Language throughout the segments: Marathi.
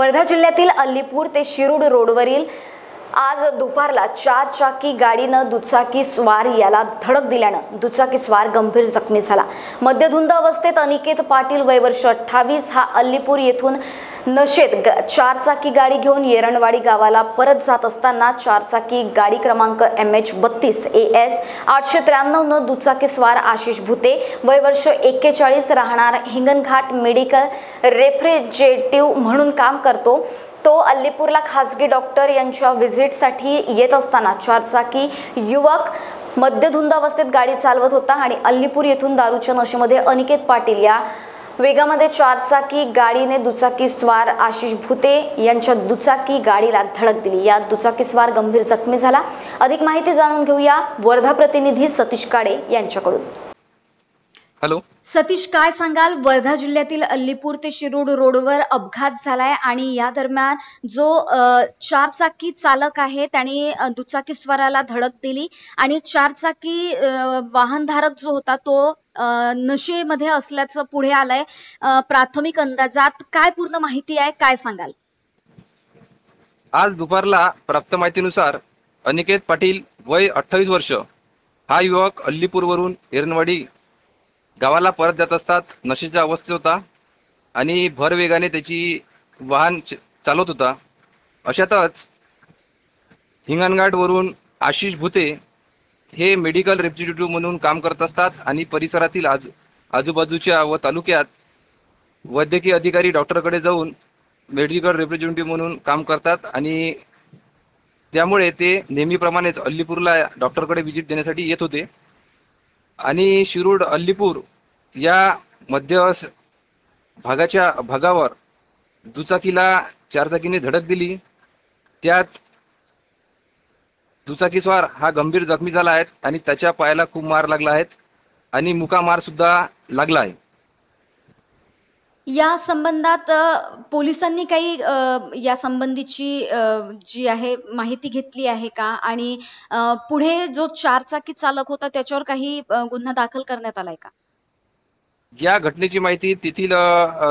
वर्धा जिल्ह्यातील अलीपूर ते शिरूड रोडवरील आज दुपारला 4 चाकी गाडीनं दुचाकी स्वार याला धडक दिल्यानं दुचाकी स्वार गंभीर जखमी झाला। मद्यधुंद अवस्थेत अनिकेत पाटील वय वर्ष 28 हा अलीपूर येथून नशेत 4 चाकी गाडी घेऊन येरणवाडी गावाला परत जात असताना 4 चाकी गाडी क्रमांक MH32 AS 893 न दुचाकी स्वार आशिष भुते वय वर्ष 41 राहणार हिंगणघाट मेडिकल रिप्रेझेंटेटिव्ह म्हणून काम करतो। तो अलीपूरला खासगी डॉक्टर यांच्या व्हिजिटसाठी येत असताना 4 चाकी युवक मद्यधुंद अवस्थेत गाडी चालवत होता आणि अलीपूर येथून दारूच्या नशेमध्ये अनिकेत पाटील या वेगामध्ये 4 चाकी गाडीने दुचाकी स्वार आशिष भुते यांच्या दुचाकी गाडीला धडक दिली। या दुचाकी स्वार गंभीर जखमी झाला। अधिक माहिती जाणून घेऊया वर्धा प्रतिनिधी सतीश काडे यांच्याकडून। हॅलो सतीश, काय सांगाल? वर्धा जिल्ह्यातील अलीपूर ते शिरूड रोडवर अपघात झालाय आणि या दरम्यान जो 4 चाकी चालक आहे त्याने दुचाकी स्वाराला धडक दिली आणि 4 चाकी वाहनधारक जो होता तो नशेमध्ये असल्याचं पुढे आलंय। प्राथमिक अंदाजात काय पूर्ण माहिती आहे, काय सांगाल? आज दुपारला प्राप्त माहितीनुसार अनिकेत पाटील वय 28 वर्ष हा युवक अलीपूरवरून येरणवाडी गावाला परत जात असतात नशेच्या अवस्थेत होता आणि भर वेगाने त्याची वाहन चालवत होता। अशातच हिंगणघाट वरून आशिष भुते हे मेडिकल रिप्रेझेंटेटिव्ह म्हणून काम करत असतात आणि परिसरातील आजूबाजूच्या व तालुक्यात वैद्यकीय अधिकारी डॉक्टरकडे जाऊन मेडिकल रिप्रेझेंटेटिव्ह म्हणून काम करतात आणि त्यामुळे ते नेहमीप्रमाणेच अलीपूरला डॉक्टरकडे व्हिजिट देण्यासाठी येत होते आणि शिरूड अलीपूर या मध्य भागावर दुचाकीला 4 चाकीने धडक दिली। त्यात दुचाकी स्वार हा गंभीर जखमी झाला आहे आणि त्याच्या पायाला खूप मार लागला आहे आणि मुका मार सुद्धा लागला आहे। या संबंधात पोलिसांनी काही या संबंधीची जी आहे माहिती घेतली आहे का आणि पुढे जो 4 चाकी चालक होता त्याच्यावर काही गुन्हा दाखल करण्यात आलाय का? या घटनेची माहिती तेथील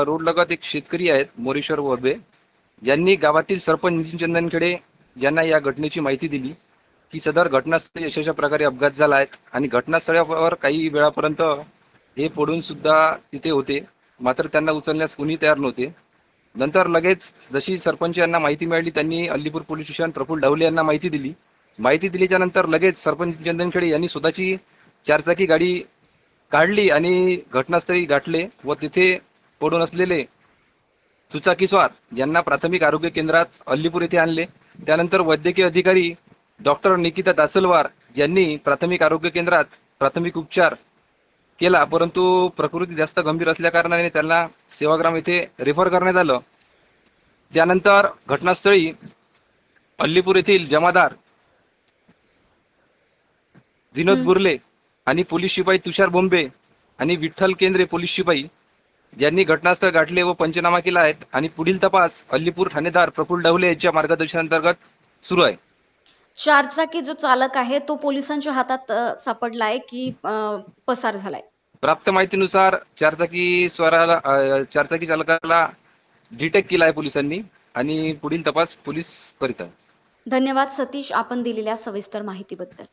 रोड लगत एक शेतकरी आहेत मोरेश्वर वरबे यांनी गावातील सरपंच नितीन चंदनखेडे यांना या घटनेची माहिती दिली की सदर घटनास्थळी अशा प्रकारे अपघात झाला आहे आणि घटनास्थळावर काही वेळापर्यंत हे पडून सुद्धा तिथे होते, मात्र त्यांना उचलण्यास कोणी तयार नव्हते। नंतर लगेच जशी सरपंच यांना माहिती मिळाली त्यांनी अलीपूर पोलीस स्टेशन प्रफुल्ल ढवले यांना माहिती दिल्याच्या नंतर लगेच सरपंच चंदनखेडे यांनी स्वतःची 4 चाकी गाडी काढली आणि घटनास्थळी गाठले व तिथे पडून असलेले दुचाकी स्वार यांना प्राथमिक आरोग्य केंद्रात अलीपूर येथे आणले। त्यानंतर वैद्यकीय अधिकारी डॉक्टर निकिता दासलवार यांनी प्राथमिक आरोग्य केंद्रात प्राथमिक उपचार केला, परंतु प्रकृती जास्त गंभीर असल्या कारणाने त्यांना सेवाग्राम येथे रेफर करण्यात आलं। त्यानंतर घटनास्थळी अलीपूर येथील जमादार विनोद बुर्ले आणि पोलीस शिपाई तुषार बोंबे आणि विठ्ठल केंद्रे पोलीस शिपाई यांनी घटनास्थळ गाठले व पंचनामा केला आहे आणि पुढील तपास अलीपूर ठाणेदार प्रफुल्ल ढवले यांच्या मार्गदर्शनांतर्गत सुरू आहे। 4 चाकी जो चालक आहे तो पोलिसांच्या हातात सापडलाय की पसार झालाय? प्राप्त माहितीनुसार 4 चाकी चालकाला डिटेक्ट केला आहे पोलिसांनी आणि पुढील तपास पोलीस करीत आहेत। धन्यवाद सतीश, आपण दिलेल्या सविस्तर माहितीबद्दल।